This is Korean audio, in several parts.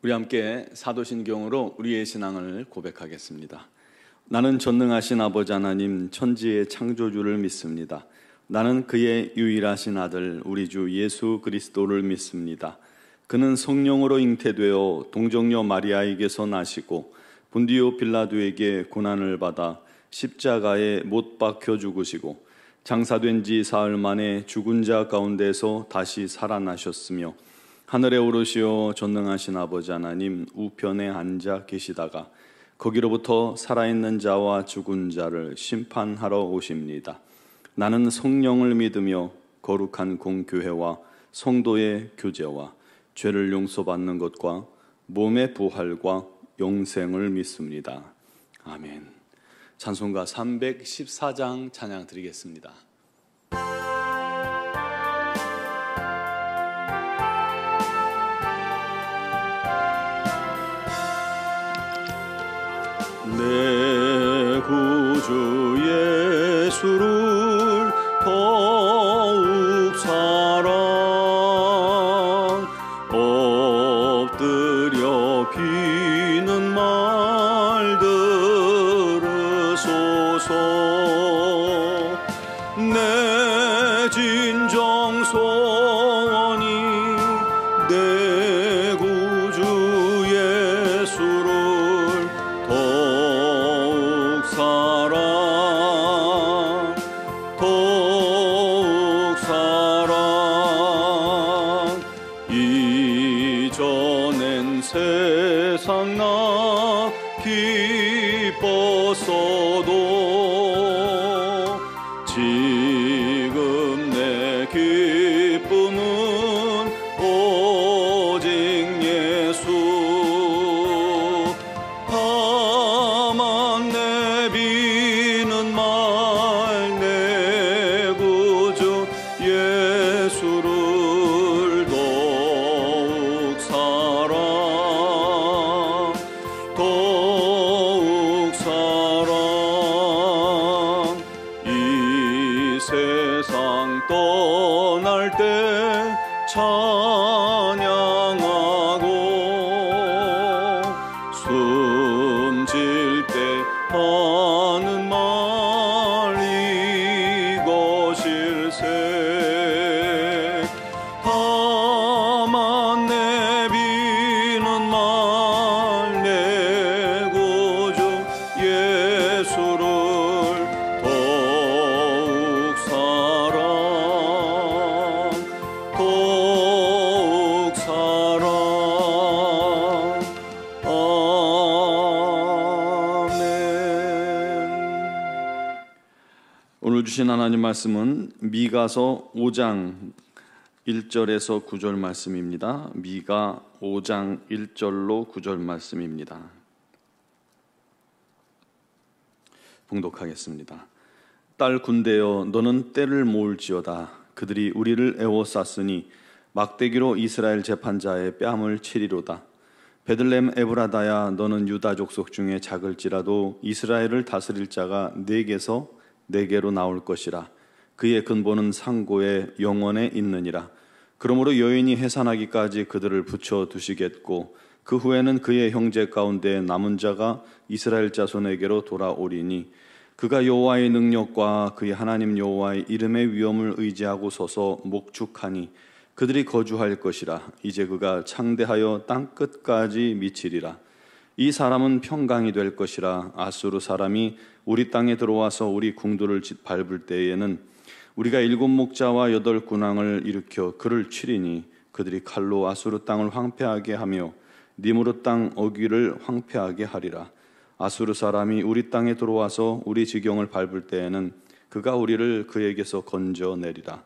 우리 함께 사도신경으로 우리의 신앙을 고백하겠습니다. 나는 전능하신 아버지 하나님 천지의 창조주를 믿습니다. 나는 그의 유일하신 아들 우리 주 예수 그리스도를 믿습니다. 그는 성령으로 잉태되어 동정녀 마리아에게서 나시고 본디오 빌라도에게 고난을 받아 십자가에 못 박혀 죽으시고 장사된 지 사흘 만에 죽은 자 가운데서 다시 살아나셨으며 하늘에 오르시어 전능하신 아버지 하나님 우편에 앉아 계시다가 거기로부터 살아있는 자와 죽은 자를 심판하러 오십니다. 나는 성령을 믿으며 거룩한 공교회와 성도의 교제와 죄를 용서받는 것과 몸의 부활과 영생을 믿습니다. 아멘. 찬송가 314장 찬양 드리겠습니다. 내 구주 예수를 더욱 사랑 엎드려 비는 말 들으소서. 내 진정 소원이 내 구주 예수를 더욱 사랑 이전엔 세상 나 기뻤어도 지금 내 기쁨은 오직 예수. 다만 내비는 말 내 구주 예수를 더욱 사랑 이 세상 떠날 때 찬양하고 숨질 때 하는 말 이것일세. 다만 내비는 말 내 구주 예수를 더욱 사랑 오늘 주신 하나님 말씀은 미가서 5장 1절에서 9절 말씀입니다. 미가 5장 1절로 9절 말씀입니다. 봉독하겠습니다. 딸 군대여 너는 떼를 모을지어다. 그들이 우리를 애워쌌으니 막대기로 이스라엘 재판자의 뺨을 치리로다. 베들레헴 에브라다야 너는 유다 족속 중에 작을지라도 이스라엘을 다스릴 자가 네게서 네게로 나올 것이라. 그의 근본은 상고의 영원에 있느니라. 그러므로 여인이 해산하기까지 그들을 붙여 두시겠고 그 후에는 그의 형제 가운데 남은 자가 이스라엘 자손에게로 돌아오리니 그가 여호와의 능력과 그의 하나님 여호와의 이름의 위엄을 의지하고 서서 목축하니 그들이 거주할 것이라. 이제 그가 창대하여 땅 끝까지 미치리라. 이 사람은 평강이 될 것이라. 아수르 사람이 우리 땅에 들어와서 우리 궁두를 밟을 때에는 우리가 7 목자와 8 군왕을 일으켜 그를 치리니 그들이 칼로 아수르 땅을 황폐하게 하며 니무르 땅 어귀를 황폐하게 하리라. 아수르 사람이 우리 땅에 들어와서 우리 지경을 밟을 때에는 그가 우리를 그에게서 건져내리라.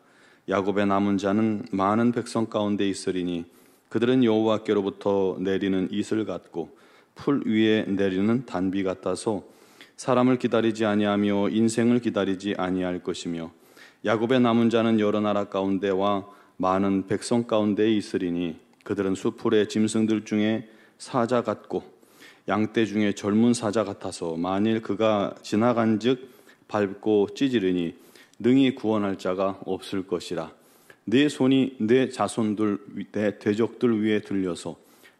야곱의 남은 자는 많은 백성 가운데 있으리니 그들은 여호와께로부터 내리는 이슬 같고 풀 위에 내리는 단비 같아서 사람을 기다리지 아니하며 인생을 기다리지 아니할 것이며 야곱의 남은 자는 여러 나라 가운데와 많은 백성 가운데에 있으리니 그들은 수풀의 짐승들 중에 사자 같고 양떼 중에 젊은 사자 같아서 만일 그가 지나간즉 밟고 찢으리니 능히 구원할 자가 없을 것이라. 내 손이 내 자손들 내 대적들 위에 들려서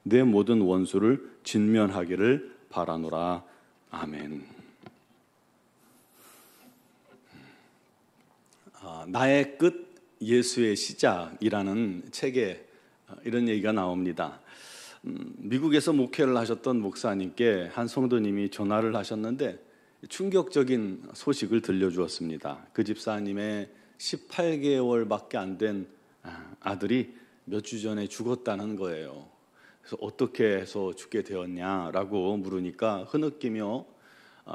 내 모든 원수를 진면하기를 바라노라. 아멘. 나의 끝 예수의 시작이라는 책에 이런 얘기가 나옵니다. 미국에서 목회를 하셨던 목사님께 한 성도님이 전화를 하셨는데 충격적인 소식을 들려주었습니다. 그 집사님의 18개월밖에 안 된 아들이 몇 주 전에 죽었다는 거예요. 그래서 어떻게 해서 죽게 되었냐라고 물으니까 흐느끼며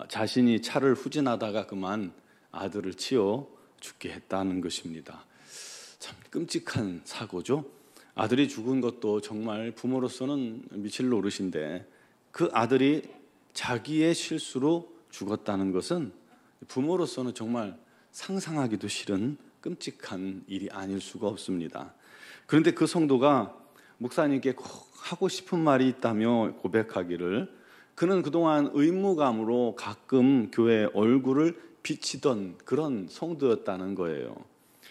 자신이 차를 후진하다가 그만 아들을 치어 죽게 했다는 것입니다. 참 끔찍한 사고죠. 아들이 죽은 것도 정말 부모로서는 미칠 노릇인데 그 아들이 자기의 실수로 죽었다는 것은 부모로서는 정말 상상하기도 싫은 끔찍한 일이 아닐 수가 없습니다. 그런데 그 성도가 목사님께 꼭 하고 싶은 말이 있다며 고백하기를, 그는 그동안 의무감으로 가끔 교회 얼굴을 비치던 그런 성도였다는 거예요.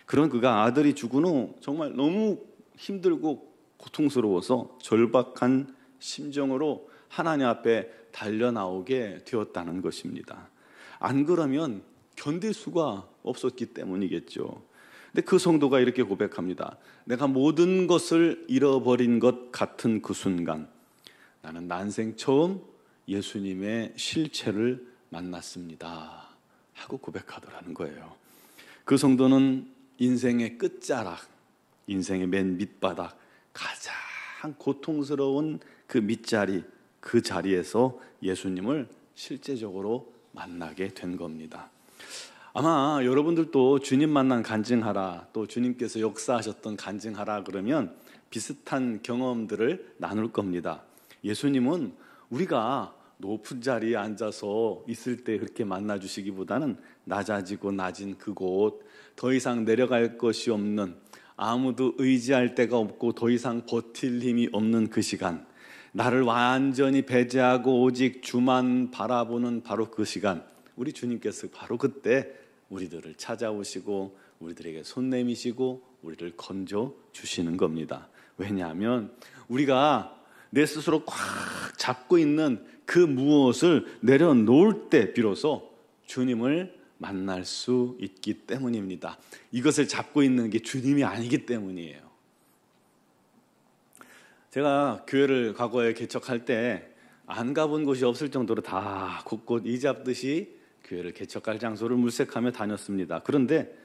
그런 그가 아들이 죽은 후 정말 너무 힘들고 고통스러워서 절박한 심정으로 하나님 앞에 달려나오게 되었다는 것입니다. 안 그러면 견딜 수가 없었기 때문이겠죠. 근데 그 성도가 이렇게 고백합니다. 내가 모든 것을 잃어버린 것 같은 그 순간 나는 난생 처음 예수님의 실체를 만났습니다 하고 고백하더라는 거예요. 그 성도는 인생의 끝자락, 인생의 맨 밑바닥, 가장 고통스러운 그 밑자리, 그 자리에서 예수님을 실제적으로 만나게 된 겁니다. 아마 여러분들도 주님 만난 간증하라, 또 주님께서 역사하셨던 간증하라 그러면 비슷한 경험들을 나눌 겁니다. 예수님은 우리가 높은 자리에 앉아서 있을 때 그렇게 만나주시기보다는 낮아지고 낮은 그곳, 더 이상 내려갈 것이 없는, 아무도 의지할 데가 없고 더 이상 버틸 힘이 없는 그 시간, 나를 완전히 배제하고 오직 주만 바라보는 바로 그 시간, 우리 주님께서 바로 그때 우리들을 찾아오시고 우리들에게 손 내미시고 우리를 건져 주시는 겁니다. 왜냐하면 우리가 내 스스로 꽉 잡고 있는 그 무엇을 내려놓을 때 비로소 주님을 만날 수 있기 때문입니다. 이것을 잡고 있는 게 주님이 아니기 때문이에요. 제가 교회를 과거에 개척할 때 안 가본 곳이 없을 정도로 다 곳곳 이 잡듯이 교회를 개척할 장소를 물색하며 다녔습니다. 그런데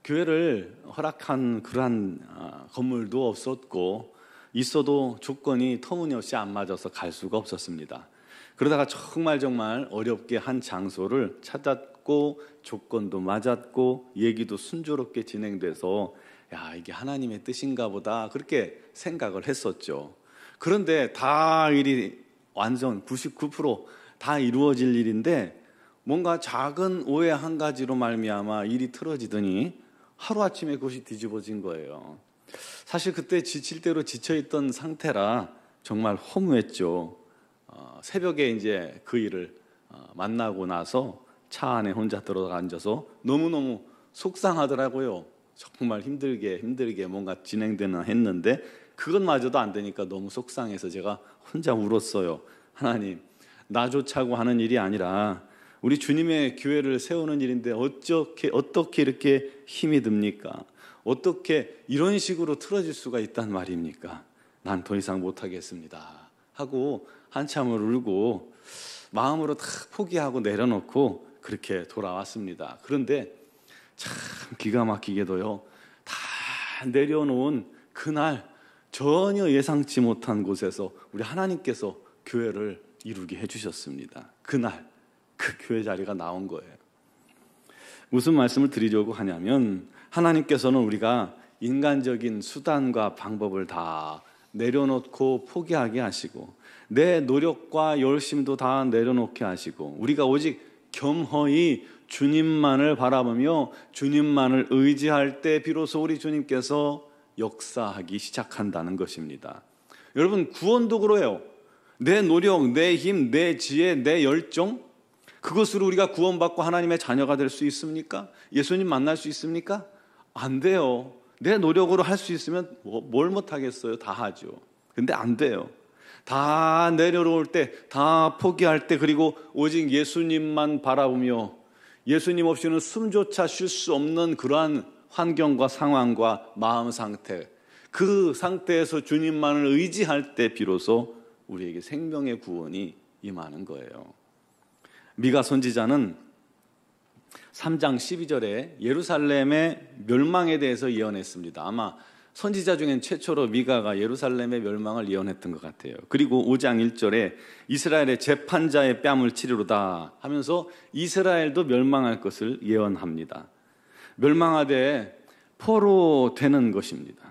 교회를 허락한 그러한 건물도 없었고, 있어도 조건이 터무니없이 안 맞아서 갈 수가 없었습니다. 그러다가 정말 어렵게 한 장소를 찾았고, 조건도 맞았고, 얘기도 순조롭게 진행돼서 야, 이게 하나님의 뜻인가 보다 그렇게 생각을 했었죠. 그런데 다 일이 완전 99% 다 이루어질 일인데 뭔가 작은 오해 한 가지로 말미암아 일이 틀어지더니 하루아침에 그것이 뒤집어진 거예요. 사실 그때 지칠 대로 지쳐있던 상태라 정말 허무했죠. 새벽에 이제 그 일을 만나고 나서 차 안에 혼자 들어가 앉아서 너무너무 속상하더라고요. 정말 힘들게 뭔가 진행되나 했는데 그것마저도 안 되니까 너무 속상해서 제가 혼자 울었어요. 하나님, 나 좋자고 하는 일이 아니라 우리 주님의 교회를 세우는 일인데 어떻게 이렇게 힘이 듭니까? 어떻게 이런 식으로 틀어질 수가 있단 말입니까? 난 더 이상 못하겠습니다 하고 한참을 울고 마음으로 다 포기하고 내려놓고 그렇게 돌아왔습니다. 그런데 참 기가 막히게도요, 다 내려놓은 그날 전혀 예상치 못한 곳에서 우리 하나님께서 교회를 이루게 해주셨습니다. 그날 그 교회 자리가 나온 거예요. 무슨 말씀을 드리려고 하냐면, 하나님께서는 우리가 인간적인 수단과 방법을 다 내려놓고 포기하게 하시고 내 노력과 열심도 다 내려놓게 하시고 우리가 오직 겸허히 주님만을 바라보며 주님만을 의지할 때 비로소 우리 주님께서 역사하기 시작한다는 것입니다. 여러분, 구원도 그래요. 내 노력, 내 힘, 내 지혜, 내 열정, 그것으로 우리가 구원받고 하나님의 자녀가 될 수 있습니까? 예수님 만날 수 있습니까? 안 돼요. 내 노력으로 할 수 있으면 뭘 못하겠어요? 다 하죠. 근데 안 돼요. 다 내려놓을 때, 다 포기할 때, 그리고 오직 예수님만 바라보며 예수님 없이는 숨조차 쉴 수 없는 그러한 환경과 상황과 마음 상태, 그 상태에서 주님만을 의지할 때 비로소 우리에게 생명의 구원이 임하는 거예요. 미가 선지자는 3장 12절에 예루살렘의 멸망에 대해서 예언했습니다. 아마 선지자 중엔 최초로 미가가 예루살렘의 멸망을 예언했던 것 같아요. 그리고 5장 1절에 이스라엘의 재판자의 뺨을 치리로다 하면서 이스라엘도 멸망할 것을 예언합니다. 멸망하되 포로되는 것입니다.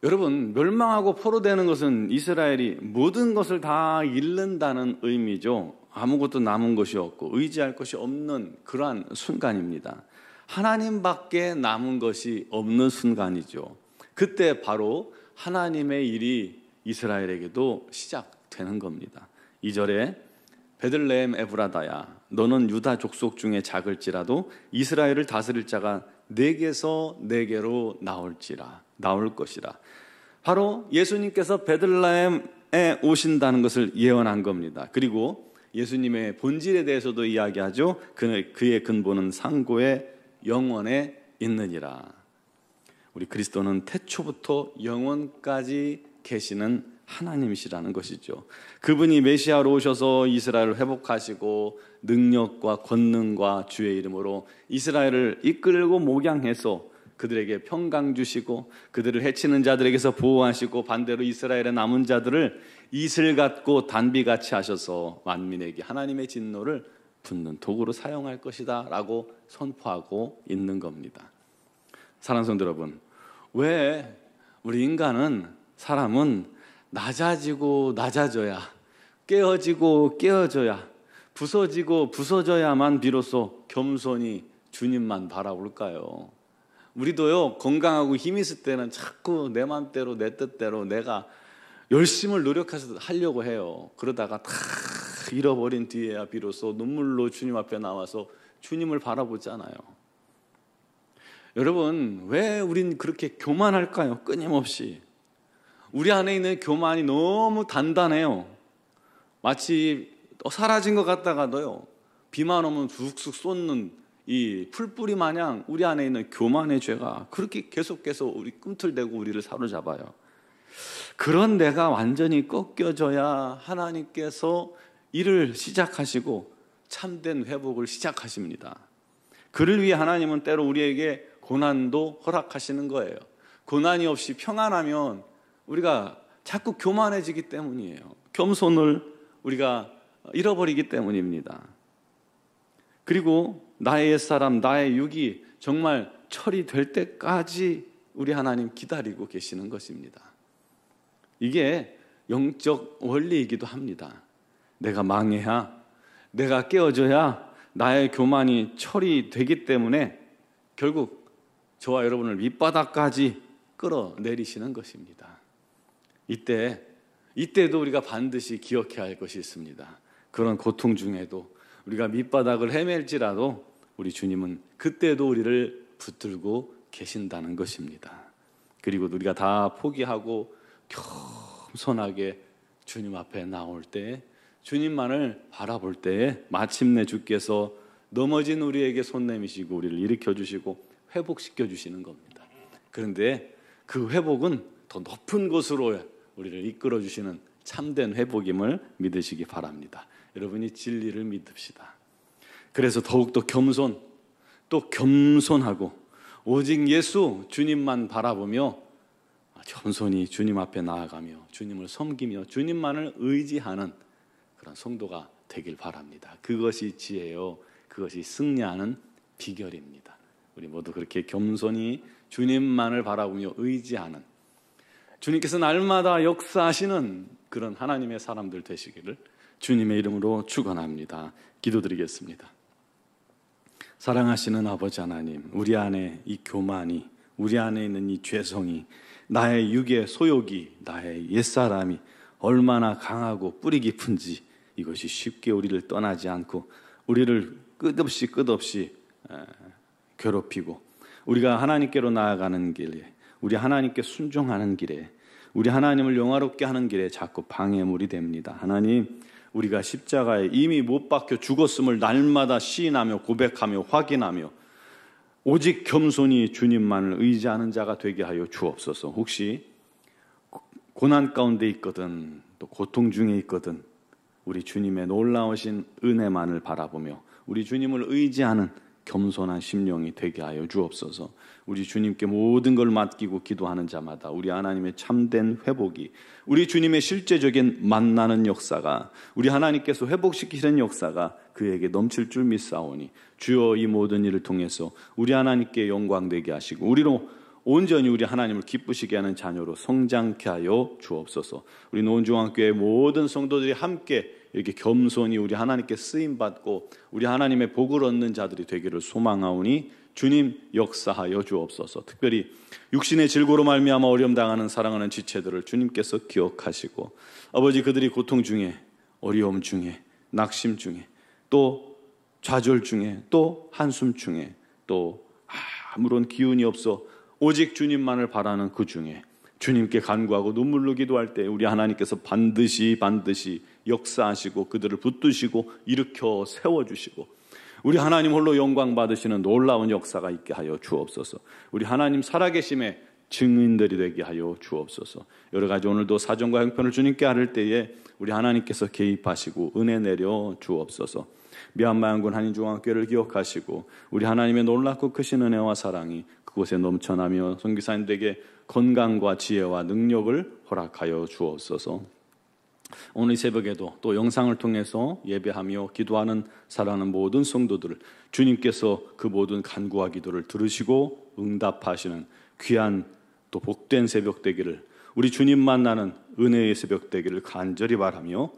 여러분, 멸망하고 포로되는 것은 이스라엘이 모든 것을 다 잃는다는 의미죠. 아무것도 남은 것이 없고 의지할 것이 없는 그러한 순간입니다. 하나님밖에 남은 것이 없는 순간이죠. 그때 바로 하나님의 일이 이스라엘에게도 시작되는 겁니다. 2절에 베들레헴 에브라다야, 너는 유다 족속 중에 작을지라도 이스라엘을 다스릴 자가 내게서 내게로 나올 것이라. 바로 예수님께서 베들레헴에 오신다는 것을 예언한 겁니다. 그리고 예수님의 본질에 대해서도 이야기하죠. 그의 근본은 상고의 영원에 있느니라. 우리 그리스도는 태초부터 영원까지 계시는 하나님이시라는 것이죠. 그분이 메시아로 오셔서 이스라엘을 회복하시고 능력과 권능과 주의 이름으로 이스라엘을 이끌고 목양해서 그들에게 평강 주시고 그들을 해치는 자들에게서 보호하시고 반대로 이스라엘의 남은 자들을 이슬 같고 단비같이 하셔서 만민에게 하나님의 진노를 붓는 도구로 사용할 것이다 라고 선포하고 있는 겁니다. 사랑하는 성도 여러분, 왜 우리 사람은 낮아지고 낮아져야, 깨어지고 깨어져야, 부서지고 부서져야만 비로소 겸손히 주님만 바라볼까요? 우리도요, 건강하고 힘이 있을 때는 자꾸 내 맘대로 내 뜻대로 내가 열심을 노력해서 하려고 해요. 그러다가 다 잃어버린 뒤에야 비로소 눈물로 주님 앞에 나와서 주님을 바라보잖아요. 여러분, 왜 우린 그렇게 교만할까요? 끊임없이 우리 안에 있는 교만이 너무 단단해요. 마치 사라진 것 같다가도요, 비만 오면 쑥쑥 쏟는 이 풀뿌리 마냥 우리 안에 있는 교만의 죄가 그렇게 계속해서 우리 꿈틀대고 우리를 사로잡아요. 그런 내가 완전히 꺾여져야 하나님께서 일을 시작하시고 참된 회복을 시작하십니다. 그를 위해 하나님은 때로 우리에게 고난도 허락하시는 거예요. 고난이 없이 평안하면 우리가 자꾸 교만해지기 때문이에요. 겸손을 우리가 잃어버리기 때문입니다. 그리고 나의 옛사람, 나의 육이 정말 처리될 때까지 우리 하나님 기다리고 계시는 것입니다. 이게 영적 원리이기도 합니다. 내가 망해야, 내가 깨어져야 나의 교만이 처리되기 때문에 결국 저와 여러분을 밑바닥까지 끌어내리시는 것입니다. 이때도 우리가 반드시 기억해야 할 것이 있습니다. 그런 고통 중에도 우리가 밑바닥을 헤맬지라도 우리 주님은 그때도 우리를 붙들고 계신다는 것입니다. 그리고 우리가 다 포기하고 겸손하게 주님 앞에 나올 때, 주님만을 바라볼 때에 마침내 주께서 넘어진 우리에게 손 내미시고 우리를 일으켜 주시고 회복시켜 주시는 겁니다. 그런데 그 회복은 더 높은 곳으로 우리를 이끌어 주시는 참된 회복임을 믿으시기 바랍니다. 여러분이 진리를 믿읍시다. 그래서 더욱더 또 겸손하고 오직 예수 주님만 바라보며 겸손히 주님 앞에 나아가며 주님을 섬기며 주님만을 의지하는 그런 성도가 되길 바랍니다. 그것이 지혜요, 그것이 승리하는 비결입니다. 우리 모두 그렇게 겸손히 주님만을 바라보며 의지하는, 주님께서 날마다 역사하시는 그런 하나님의 사람들 되시기를 주님의 이름으로 축원합니다. 기도드리겠습니다. 사랑하시는 아버지 하나님, 우리 안에 이 교만이, 우리 안에 있는 이 죄성이, 나의 육의 소욕이, 나의 옛사람이 얼마나 강하고 뿌리 깊은지 이것이 쉽게 우리를 떠나지 않고 우리를 끝없이 괴롭히고 우리가 하나님께로 나아가는 길에, 우리 하나님께 순종하는 길에 우리 하나님을 영화롭게 하는 길에 자꾸 방해물이 됩니다. 하나님, 우리가 십자가에 이미 못 박혀 죽었음을 날마다 시인하며 고백하며 확인하며 오직 겸손히 주님만을 의지하는 자가 되게 하여 주옵소서. 혹시 고난 가운데 있거든, 또 고통 중에 있거든, 우리 주님의 놀라우신 은혜만을 바라보며 우리 주님을 의지하는 겸손한 심령이 되게 하여 주옵소서. 우리 주님께 모든 걸 맡기고 기도하는 자마다 우리 하나님의 참된 회복이, 우리 주님의 실제적인 만나는 역사가, 우리 하나님께서 회복시키시는 역사가 그에게 넘칠 줄 믿사오니 주여 이 모든 일을 통해서 우리 하나님께 영광되게 하시고 우리로 온전히 우리 하나님을 기쁘시게 하는 자녀로 성장케 하여 주옵소서. 우리 노원중앙교회 모든 성도들이 함께 이렇게 겸손히 우리 하나님께 쓰임받고 우리 하나님의 복을 얻는 자들이 되기를 소망하오니 주님 역사하여 주옵소서. 특별히 육신의 질고로 말미암아 어려움 당하는 사랑하는 지체들을 주님께서 기억하시고, 아버지, 그들이 고통 중에, 어려움 중에, 낙심 중에, 또 좌절 중에, 또 한숨 중에, 또 아무런 기운이 없어 오직 주님만을 바라는 그 중에 주님께 간구하고 눈물로 기도할 때 우리 하나님께서 반드시 역사하시고 그들을 붙드시고 일으켜 세워주시고 우리 하나님 홀로 영광 받으시는 놀라운 역사가 있게 하여 주옵소서. 우리 하나님 살아계심의 증인들이 되게 하여 주옵소서. 여러 가지 오늘도 사정과 형편을 주님께 아뢰을 때에 우리 하나님께서 개입하시고 은혜 내려 주옵소서. 미얀마 양군 한인중앙교회를 기억하시고 우리 하나님의 놀랍고 크신 은혜와 사랑이 그곳에 넘쳐나며 선교사님들에게 건강과 지혜와 능력을 허락하여 주옵소서. 오늘 새벽에도 또 영상을 통해서 예배하며 기도하는 사랑하는 모든 성도들을 주님께서 그 모든 간구와 기도를 들으시고 응답하시는 귀한 또 복된 새벽 되기를, 우리 주님 만나는 은혜의 새벽 되기를 간절히 바라며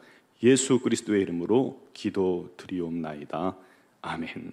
예수 그리스도의 이름으로 기도드리옵나이다. 아멘.